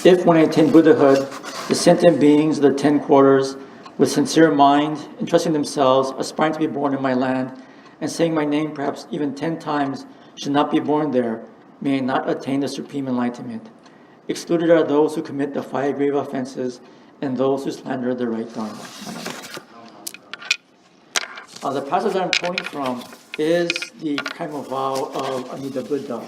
If when I attain Buddhahood, the sentient beings of the 10 quarters, with sincere mind, entrusting themselves, aspiring to be born in my land, and saying my name perhaps even 10 times, should not be born there, may I not attain the supreme enlightenment. Excluded are those who commit the 5 grave offenses and those who slander the right Dharma. The passage that I'm quoting from is the Primal Vow of Amida Buddha.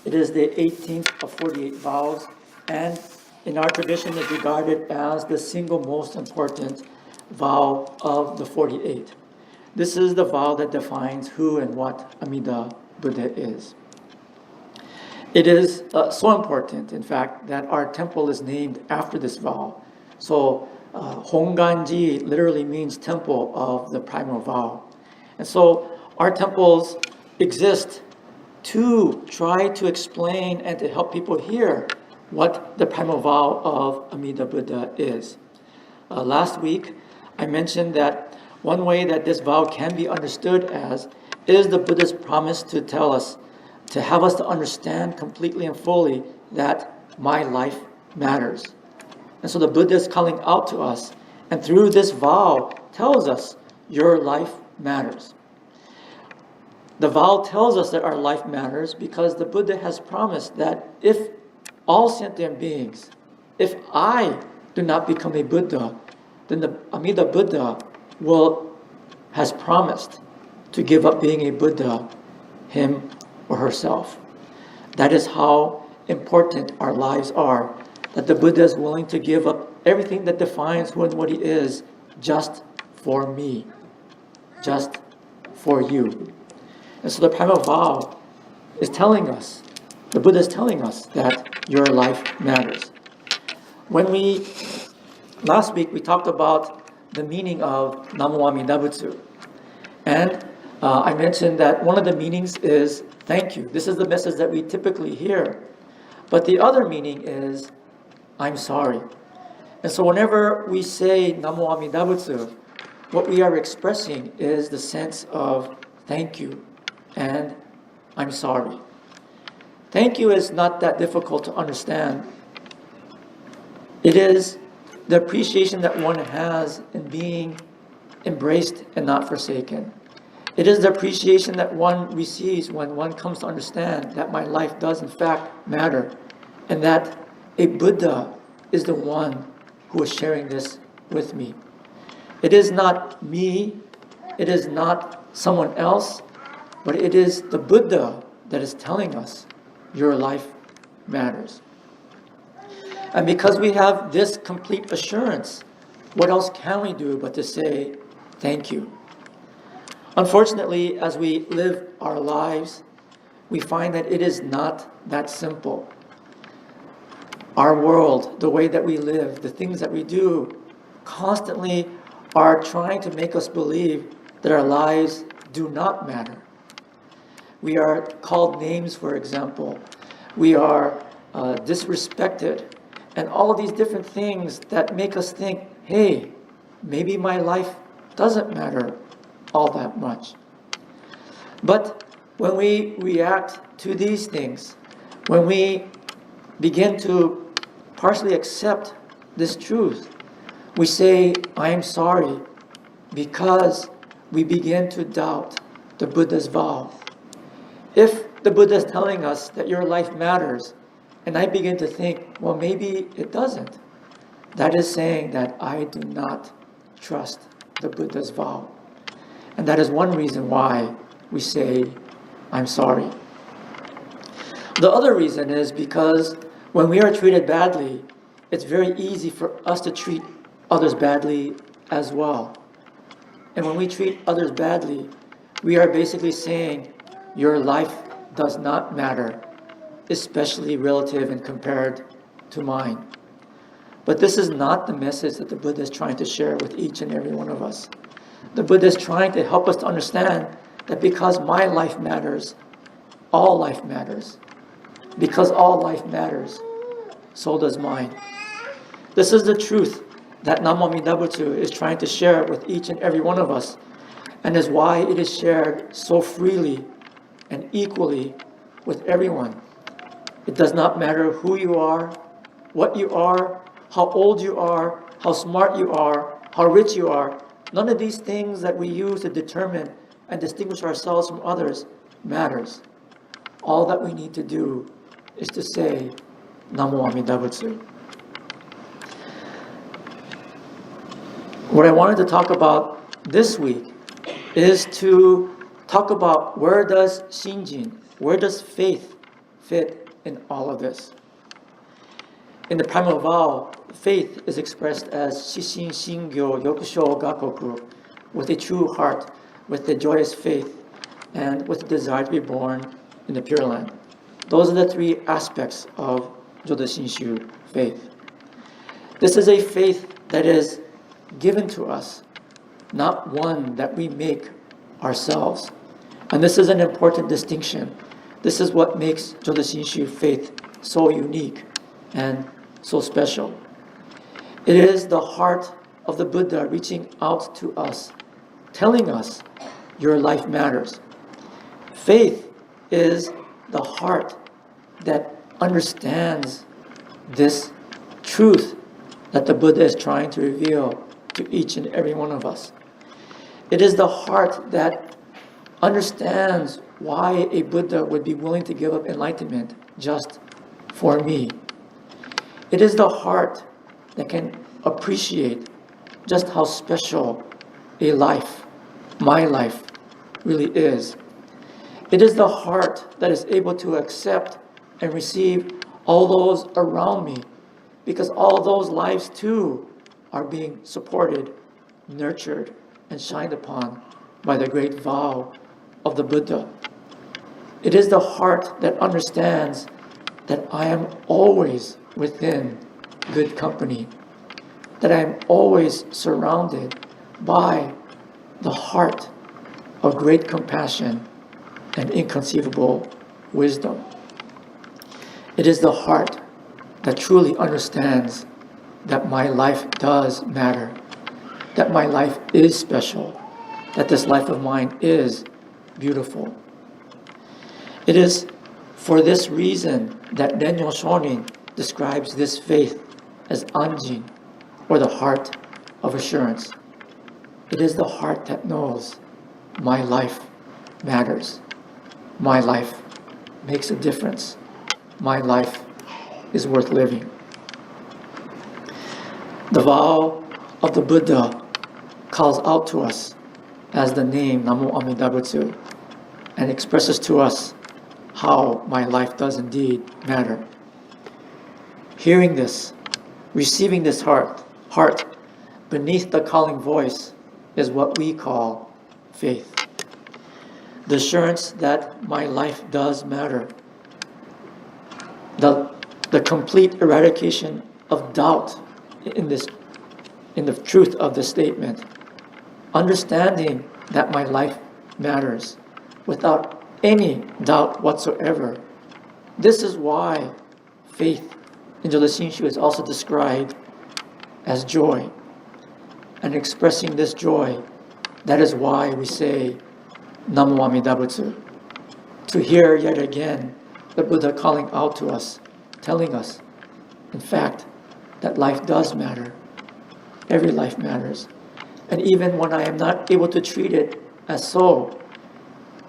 It is the 18th of 48 vows, and in our tradition is regarded as the single most important vow of the 48. This is the vow that defines who and what Amida Buddha is. It is so important, in fact, that our temple is named after this vow. So, Hongganji literally means temple of the Primal Vow. And so, our temples exist to try to explain and to help people hear what the Primal Vow of Amida Buddha is. Last week, I mentioned that one way that this vow can be understood as is the Buddha's promise to tell us, to have us to understand completely and fully that my life matters. And so the Buddha is calling out to us, and through this vow tells us your life matters. The vow tells us that our life matters because the Buddha has promised that if all sentient beings, if I do not become a Buddha, then the Amida Buddha has promised to give up being a Buddha, him or herself. That is how important our lives are, that the Buddha is willing to give up everything that defines who and what he is just for me, just for you. And so the Primal Vow is telling us, the Buddha is telling us that your life matters. Last week we talked about the meaning of Namo Amida Butsu. And I mentioned that one of the meanings is thank you. This is the message that we typically hear. But the other meaning is I'm sorry. And so whenever we say Namo Amida Butsu, what we are expressing is the sense of thank you and I'm sorry. Thank you is not that difficult to understand. It is the appreciation that one has in being embraced and not forsaken. It is the appreciation that one receives when one comes to understand that my life does in fact matter, and that a Buddha is the one who is sharing this with me. It is not me, it is not someone else, but it is the Buddha that is telling us your life matters. And because we have this complete assurance, what else can we do but to say thank you? Unfortunately, as we live our lives, we find that it is not that simple. Our world, the way that we live, the things that we do, constantly are trying to make us believe that our lives do not matter. We are called names, for example. We are disrespected. And all of these different things that make us think, hey, maybe my life doesn't matter all that much. But when we react to these things, when we begin to partially accept this truth, we say, I am sorry, because we begin to doubt the Buddha's vow. If the Buddha is telling us that your life matters, and I begin to think, well, maybe it doesn't, that is saying that I do not trust the Buddha's vow. And that is one reason why we say, I'm sorry. The other reason is because when we are treated badly, it's very easy for us to treat others badly as well. And when we treat others badly, we are basically saying, your life does not matter, especially relative and compared to mine. But this is not the message that the Buddha is trying to share with each and every one of us. The Buddha is trying to help us to understand that because my life matters, all life matters. Because all life matters, so does mine. This is the truth that Namo Amida Butsu is trying to share with each and every one of us, and is why it is shared so freely and equally with everyone. It does not matter who you are, what you are, how old you are, how smart you are, how rich you are. None of these things that we use to determine and distinguish ourselves from others matters. All that we need to do is to say, Namo Amida Butsu. What I wanted to talk about this week is to talk about where does shinjin, where does faith fit in all of this. In the Primal Vow, faith is expressed as shishin shingyo yokusho gakoku, with a true heart, with a joyous faith, and with a desire to be born in the Pure Land. Those are the three aspects of Jodo Shinshu faith. This is a faith that is given to us, not one that we make ourselves. And this is an important distinction. This is what makes Jodo Shinshu faith so unique and so special. It is the heart of the Buddha reaching out to us, telling us your life matters. Faith is the heart that understands this truth that the Buddha is trying to reveal to each and every one of us. It is the heart that understands why a Buddha would be willing to give up enlightenment just for me. It is the heart that can appreciate just how special a life, my life, really is. It is the heart that is able to accept and receive all those around me, because all those lives too are being supported, nurtured, and shined upon by the great vow of the Buddha. It is the heart that understands that I am always within good company, that I am always surrounded by the heart of great compassion and inconceivable wisdom. It is the heart that truly understands that my life does matter, that my life is special, that this life of mine is beautiful. It is for this reason that Renyo Shonin describes this faith as anjin, or the heart of assurance. It is the heart that knows my life matters. My life makes a difference. My life is worth living. The vow of the Buddha calls out to us as the name Namo Amida Butsu and expresses to us how my life does indeed matter. Hearing this, receiving this heart beneath the calling voice is what we call faith. The assurance that my life does matter. The complete eradication of doubt in the truth of the statement. Understanding that my life matters without any doubt whatsoever. This is why faith in Jodo Shinshu is also described as joy. And expressing this joy, that is why we say Namo Amida Butsu. To hear yet again the Buddha calling out to us, telling us, in fact, that life does matter. Every life matters. And even when I am not able to treat it as so,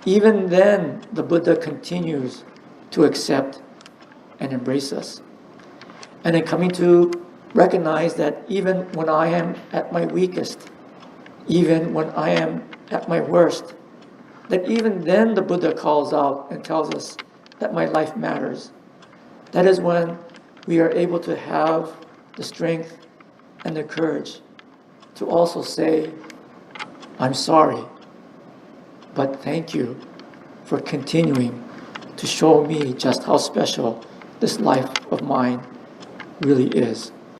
even then the Buddha continues to accept and embrace us. And in coming to recognize that even when I am at my weakest, even when I am at my worst, that even then the Buddha calls out and tells us that my life matters. That is when we are able to have the strength and the courage to also say, I'm sorry, but thank you for continuing to show me just how special this life of mine really is.